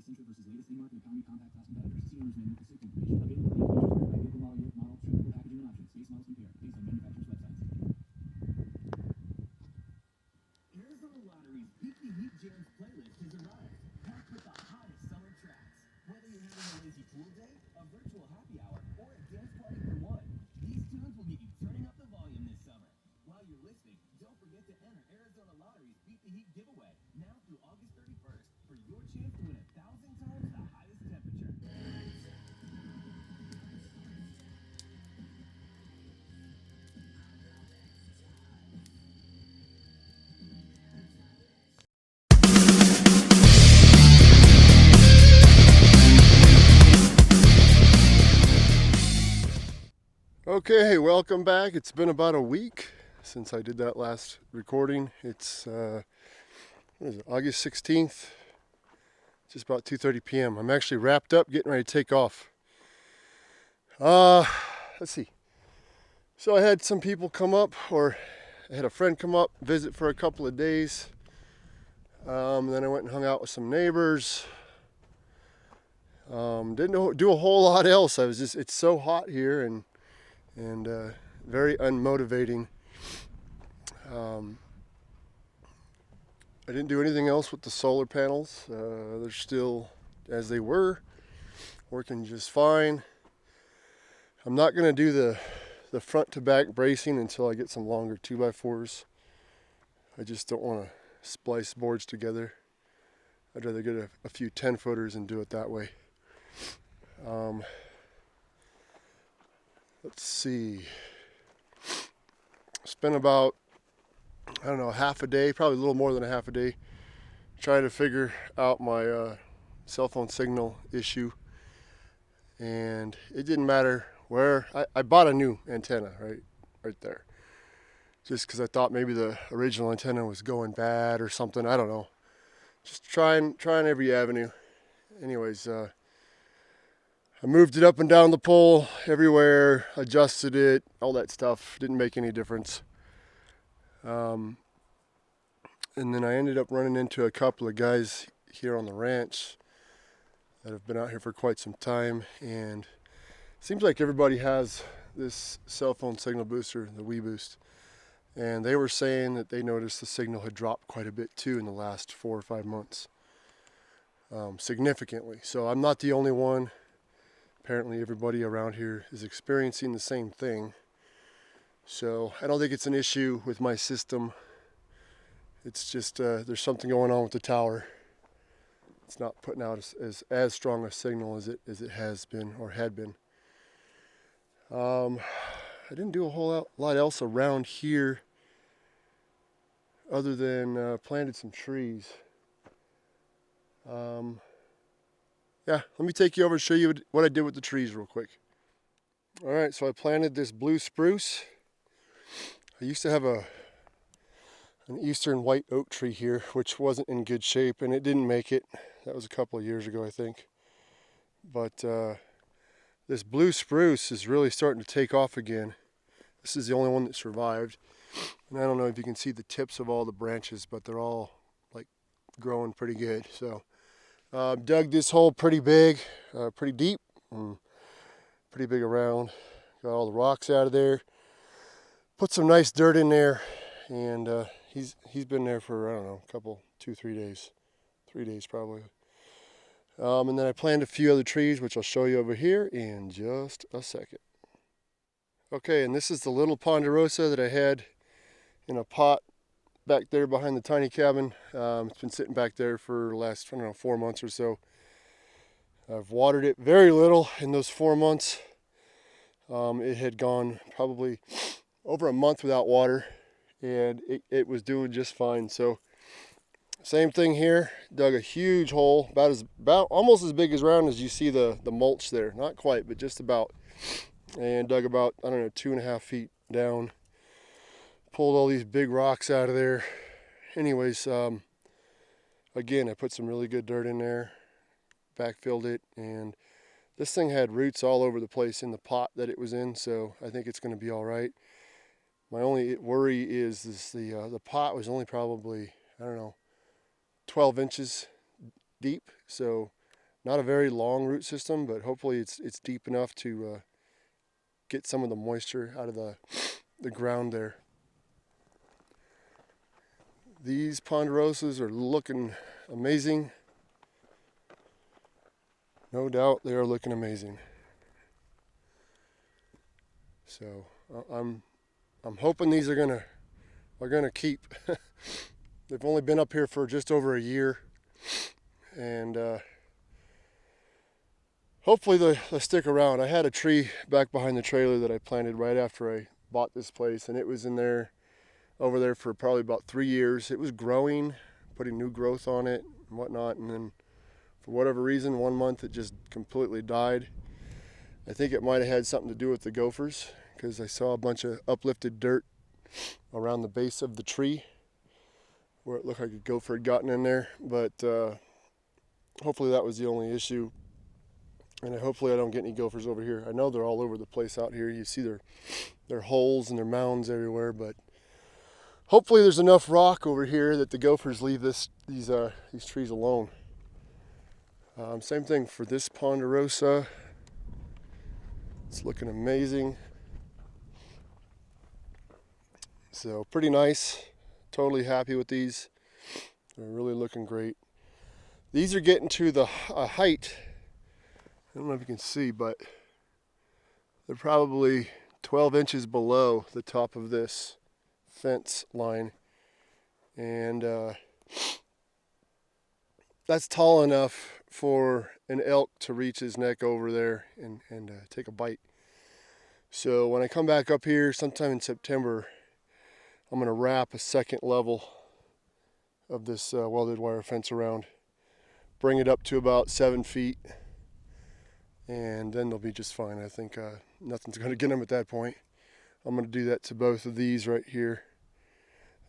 Centric versus latest in-market economy compact class competitors. See owner's manual for safety information. Available in features varied by vehicle model, year, model, trimmable packaging, and options. Base models compare based on manufacturer's websites. Arizona Lottery's Beat the Heat Jams playlist has arrived, packed with the hottest summer tracks. Whether you're having a lazy pool day, a virtual happy hour, or a dance party for one, these tunes will get you turning up the volume this summer. While you're listening, don't forget to enter Arizona Lottery's Beat the Heat giveaway now through August 31st for your chance to win 1,000 times the highest temperature. Okay, welcome back. It's been about a week since I did that last recording. It's what is it, August 16th, just about 2:30 p.m. I'm actually wrapped up, getting ready to take off. Let's see. So I had some people come up, or I had a friend come up, visit for a couple of days. Then I went and hung out with some neighbors. Didn't do a whole lot else. It's so hot here and very unmotivating. I didn't do anything else with the solar panels. They're still as they were, working just fine. I'm not going to do the front to back bracing until I get some longer 2x4s. I just don't want to splice boards together. I'd rather get a few 10-footers and do it that way. Let's see. Spent about, I don't know, half a day, probably a little more than a half a day, trying to figure out my cell phone signal issue. And it didn't matter where. I bought a new antenna right there. Just because I thought maybe the original antenna was going bad or something. I don't know. Just trying every avenue. Anyways, I moved it up and down the pole everywhere, adjusted it, all that stuff. Didn't make any difference. And then I ended up running into a couple of guys here on the ranch that have been out here for quite some time. And it seems like everybody has this cell phone signal booster, the WeBoost. And they were saying that they noticed the signal had dropped quite a bit too in the last 4 or 5 months. Significantly. So I'm not the only one. Apparently everybody around here is experiencing the same thing. So I don't think it's an issue with my system. It's just there's something going on with the tower. It's not putting out as strong a signal as it has been or had been. I didn't do a whole lot else around here other than planted some trees. Yeah, let me take you over and show you what I did with the trees real quick. All right, so I planted this blue spruce. I used to have an eastern white oak tree here, which wasn't in good shape, and it didn't make it. That was a couple of years ago, I think. But this blue spruce is really starting to take off again. This is the only one that survived. And I don't know if you can see the tips of all the branches, but they're all like growing pretty good. So dug this hole pretty big, pretty deep, and pretty big around. Got all the rocks out of there. Put some nice dirt in there, and he's been there for, I don't know, 2-3 days. 3 days probably. And then I planted a few other trees, which I'll show you over here in just a second. Okay, and this is the little ponderosa that I had in a pot back there behind the tiny cabin. It's been sitting back there for the last, I don't know, 4 months or so. I've watered it very little in those 4 months. It had gone probably over a month without water, and it was doing just fine. So same thing here. Dug a huge hole, about almost as big as round as you see the mulch there. Not quite, but just about. And dug about, I don't know, 2.5 feet down. Pulled all these big rocks out of there. Anyways, again, I put some really good dirt in there, backfilled it, and this thing had roots all over the place in the pot that it was in, so I think it's going to be all right. My only worry is the pot was only probably, I don't know, 12 inches deep, so Not a very long root system, but hopefully it's deep enough to get some of the moisture out of the ground there. These ponderosas are looking amazing. No doubt they are looking amazing. So I'm hoping these are gonna keep. They've only been up here for just over a year, and hopefully they'll stick around. I had a tree back behind the trailer that I planted right after I bought this place, and it was over there for probably about 3 years. It was growing, putting new growth on it and whatnot, and then for whatever reason, 1 month it just completely died. I think it might have had something to do with the gophers, because I saw a bunch of uplifted dirt around the base of the tree where it looked like a gopher had gotten in there. But hopefully that was the only issue, and hopefully I don't get any gophers over here. I know they're all over the place out here. You see their holes and their mounds everywhere, but hopefully there's enough rock over here that the gophers leave these trees alone. Same thing for this ponderosa. It's looking amazing. So pretty nice. Totally happy with these. They're really looking great. These are getting to the height. I don't know if you can see, but they're probably 12 inches below the top of this fence line. And that's tall enough for an elk to reach his neck over there and take a bite. So when I come back up here sometime in September, I'm going to wrap a second level of this welded wire fence around, bring it up to about 7 feet, and then they'll be just fine. I think nothing's going to get them at that point. I'm going to do that to both of these right here.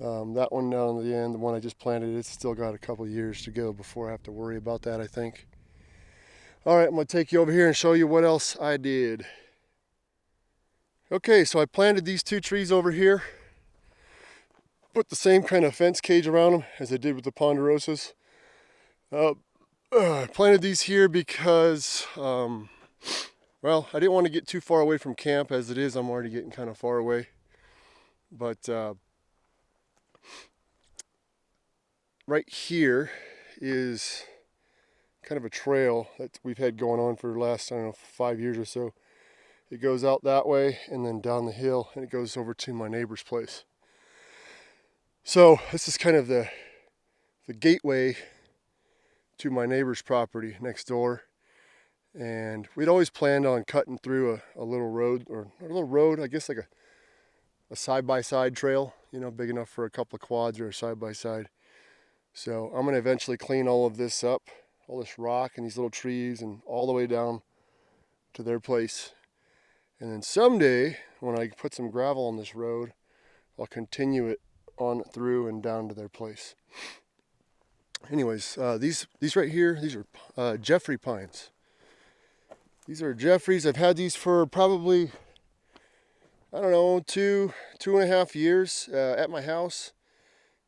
That one down at the end, the one I just planted, it's still got a couple of years to go before I have to worry about that, I think. All right, I'm going to take you over here and show you what else I did. Okay, so I planted these 2 trees over here. Put the same kind of fence cage around them as I did with the ponderosas. I planted these here because, well, I didn't want to get too far away from camp. As it is, I'm already getting kind of far away. But right here is kind of a trail that we've had going on for the last, I don't know, 5 years or so. It goes out that way and then down the hill, and it goes over to my neighbor's place. So this is kind of the gateway to my neighbor's property next door. And we'd always planned on cutting through a little road, or a little road, I guess like a side-by-side trail, you know, big enough for a couple of quads or a side-by-side. So I'm going to eventually clean all of this up, all this rock and these little trees, and all the way down to their place. And then someday, when I put some gravel on this road, I'll continue it on through and down to their place. Anyways, these right here, these are Jeffrey pines. These are Jeffreys. I've had these for probably, I don't know, two and a half years at my house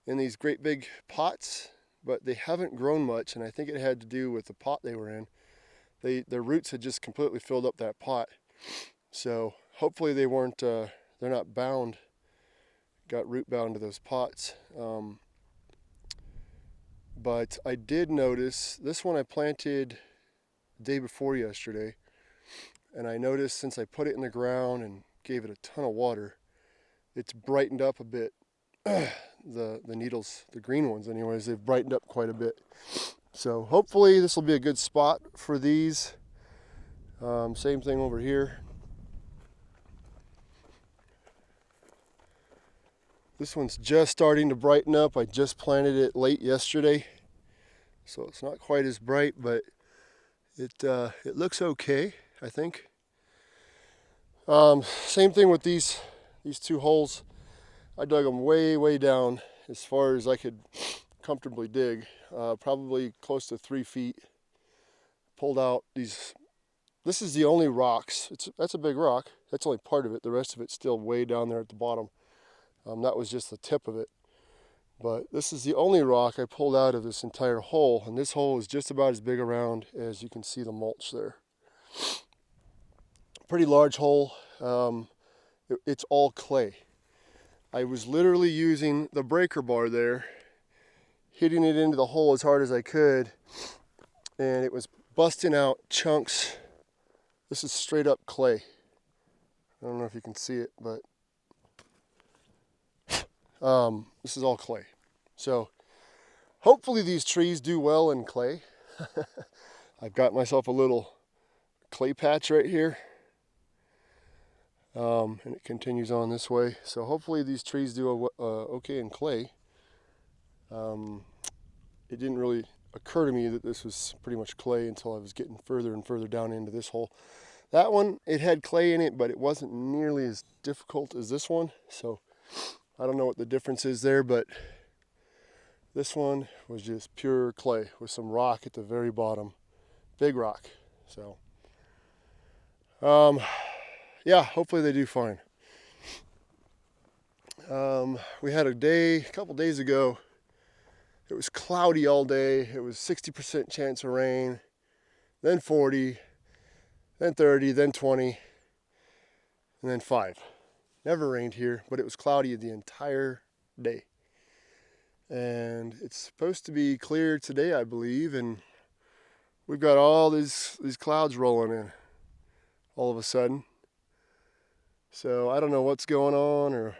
in these great big pots, but they haven't grown much, and I think it had to do with the pot they were in. Their roots had just completely filled up that pot. So hopefully they weren't, they're not bound, got root bound to those pots. But I did notice, this one I planted the day before yesterday, and I noticed since I put it in the ground and gave it a ton of water, it's brightened up a bit. The needles, the green ones anyways, they've brightened up quite a bit. So hopefully this will be a good spot for these. Same thing over here. This one's just starting to brighten up. I just planted it late yesterday, so it's not quite as bright, but it looks okay, I think. Same thing with these 2 holes. I dug them way down as far as I could comfortably dig, probably close to 3 feet. Pulled out these. This is the only rocks. That's a big rock. That's only part of it. The rest of it's still way down there at the bottom. That was just the tip of it. But this is the only rock I pulled out of this entire hole, and this hole is just about as big around as you can see the mulch there. Pretty large hole. It's all clay. I was literally using the breaker bar there, hitting it into the hole as hard as I could, and it was busting out chunks. This is straight up clay. I don't know if you can see it, but this is all clay. So hopefully these trees do well in clay. I've got myself a little clay patch right here. And it continues on this way. So hopefully these trees do okay in clay. It didn't really occur to me that this was pretty much clay until I was getting further and further down into this hole. That one, it had clay in it, but it wasn't nearly as difficult as this one. So I don't know what the difference is there, but this one was just pure clay with some rock at the very bottom. Big rock. So yeah, hopefully they do fine. We had a couple days ago, it was cloudy all day. It was 60% chance of rain, then 40, then 30, then 20, and then 5. Never rained here, but it was cloudy the entire day. And it's supposed to be clear today, I believe, and we've got all these clouds rolling in all of a sudden. So I don't know what's going on, or,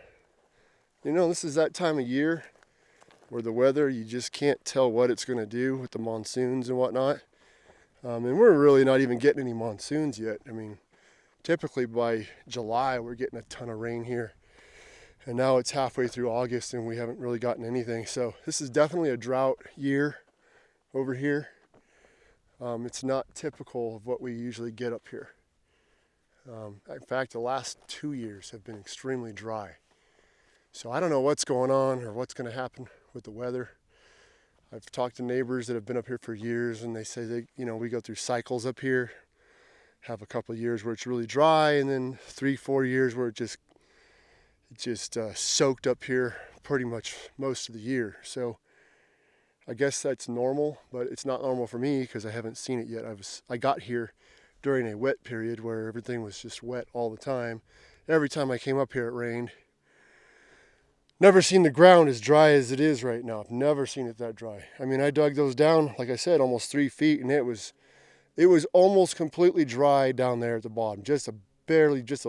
this is that time of year where the weather, you just can't tell what it's going to do with the monsoons and whatnot. And we're really not even getting any monsoons yet. I mean, typically by July, we're getting a ton of rain here. And now it's halfway through August and we haven't really gotten anything. So this is definitely a drought year over here. It's not typical of what we usually get up here. In fact, the last 2 years have been extremely dry. So I don't know what's going on or what's going to happen with the weather. I've talked to neighbors that have been up here for years, and they say we go through cycles up here. Have a couple of years where it's really dry, and then 3-4 years where it just soaked up here pretty much most of the year. So I guess that's normal, but it's not normal for me because I haven't seen it yet. I got here during a wet period where everything was just wet all the time. Every time I came up here, it rained. Never seen the ground as dry as it is right now. I've never seen it that dry. I mean, I dug those down, like I said, almost 3 feet, and it was almost completely dry down there at the bottom. Just a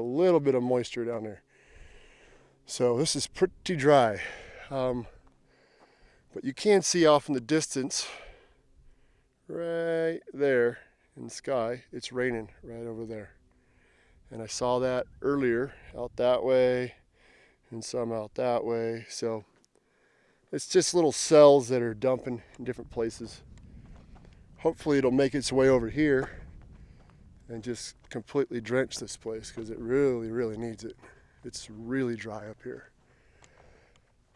little bit of moisture down there. So this is pretty dry. But you can see off in the distance, right there in the sky, it's raining right over there. And I saw that earlier out that way and some out that way. So it's just little cells that are dumping in different places. Hopefully it'll make its way over here and just completely drench this place because it really, really needs it. It's really dry up here.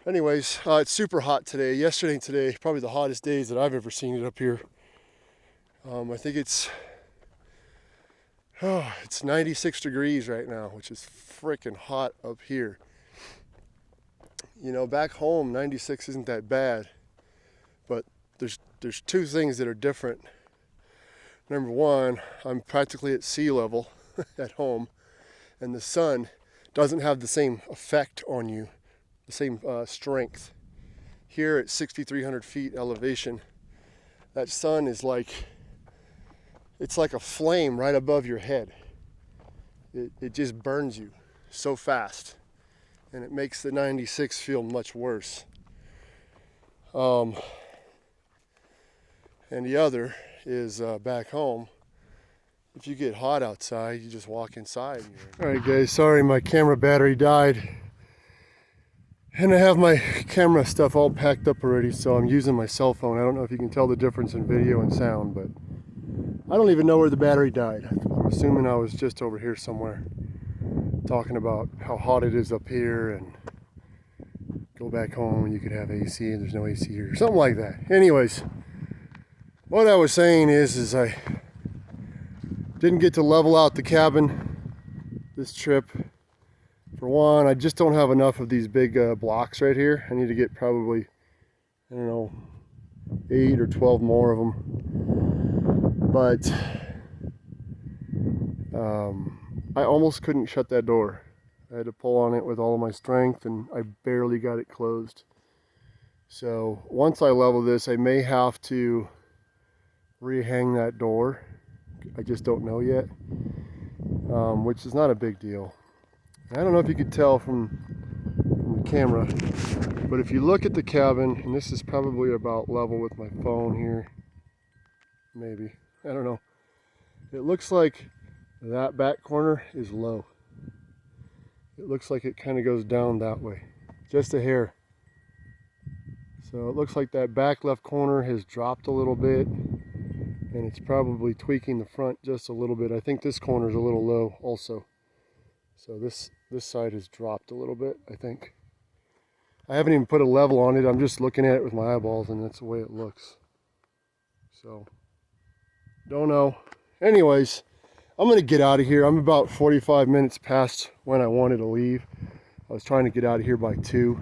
Anyways, it's super hot today. Yesterday and today, probably the hottest days that I've ever seen it up here. I think it's 96 degrees right now, which is freaking hot up here. Back home, 96 isn't that bad, but there's two things that are different. Number one, I'm practically at sea level at home, and the sun doesn't have the same effect on you, the same strength. Here at 6,300 feet elevation, that sun is it's like a flame right above your head. It just burns you so fast, and it makes the 96 feel much worse. And the other is back home, if you get hot outside, you just walk inside. All right, guys, sorry my camera battery died. And I have my camera stuff all packed up already, so I'm using my cell phone. I don't know if you can tell the difference in video and sound, but I don't even know where the battery died. I'm assuming I was just over here somewhere talking about how hot it is up here and go back home and you could have AC and there's no AC here. Something like that. Anyways, what I was saying is I didn't get to level out the cabin this trip. For one, I just don't have enough of these big blocks right here. I need to get probably I don't know, 8 or 12 more of them. But I almost couldn't shut that door. I had to pull on it with all of my strength, and I barely got it closed. So once I level this, I may have to rehang that door. I just don't know yet, which is not a big deal. I don't know if you could tell from the camera, but if you look at the cabin, and this is probably about level with my phone here, maybe, I don't know. It looks like that back corner is low. It looks like it kind of goes down that way, just a hair. So it looks like that back left corner has dropped a little bit, and it's probably tweaking the front just a little bit. I think this corner is a little low also. So this side has dropped a little bit, I think. I haven't even put a level on it. I'm just looking at it with my eyeballs, and that's the way it looks. So, don't know. Anyways, I'm going to get out of here. I'm about 45 minutes past when I wanted to leave. I was trying to get out of here by 2.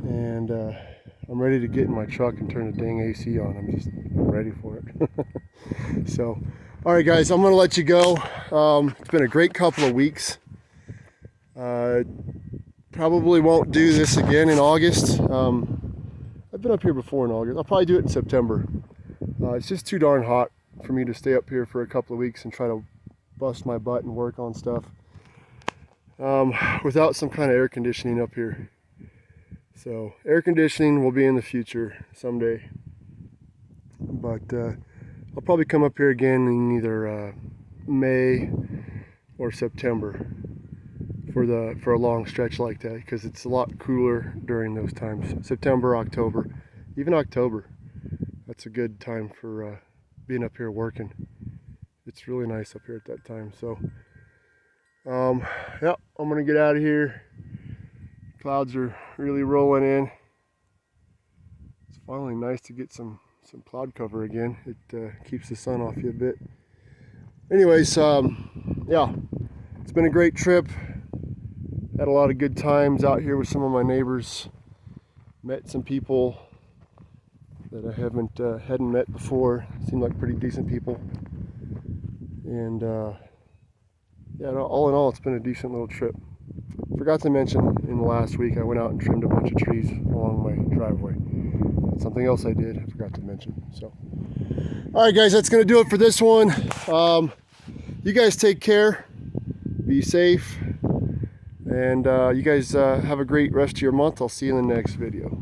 And I'm ready to get in my truck and turn the dang AC on. I'm ready for it. So, all right, guys, I'm going to let you go. It's been a great couple of weeks. Probably won't do this again in August. I've been up here before in August. I'll probably do it in September. It's just too darn hot for me to stay up here for a couple of weeks and try to bust my butt and work on stuff without some kind of air conditioning up here. So air conditioning will be in the future someday, but I'll probably come up here again in either May or September for a long stretch like that, because it's a lot cooler during those times. September, October, even October. That's a good time for being up here working. It's really nice up here at that time. So yeah, I'm gonna get out of here. Clouds are really rolling in. It's finally nice to get some cloud cover again. It keeps the sun off you a bit. Anyways, yeah, it's been a great trip. Had a lot of good times out here with some of my neighbors. Met some people that I hadn't met before. Seemed like pretty decent people. And yeah, all in all, it's been a decent little trip. Forgot to mention, in the last week I went out and trimmed a bunch of trees along my driveway. That's something else I did, I forgot to mention. So, all right, guys, that's gonna do it for this one. You guys take care, be safe, and you guys have a great rest of your month. I'll see you in the next video.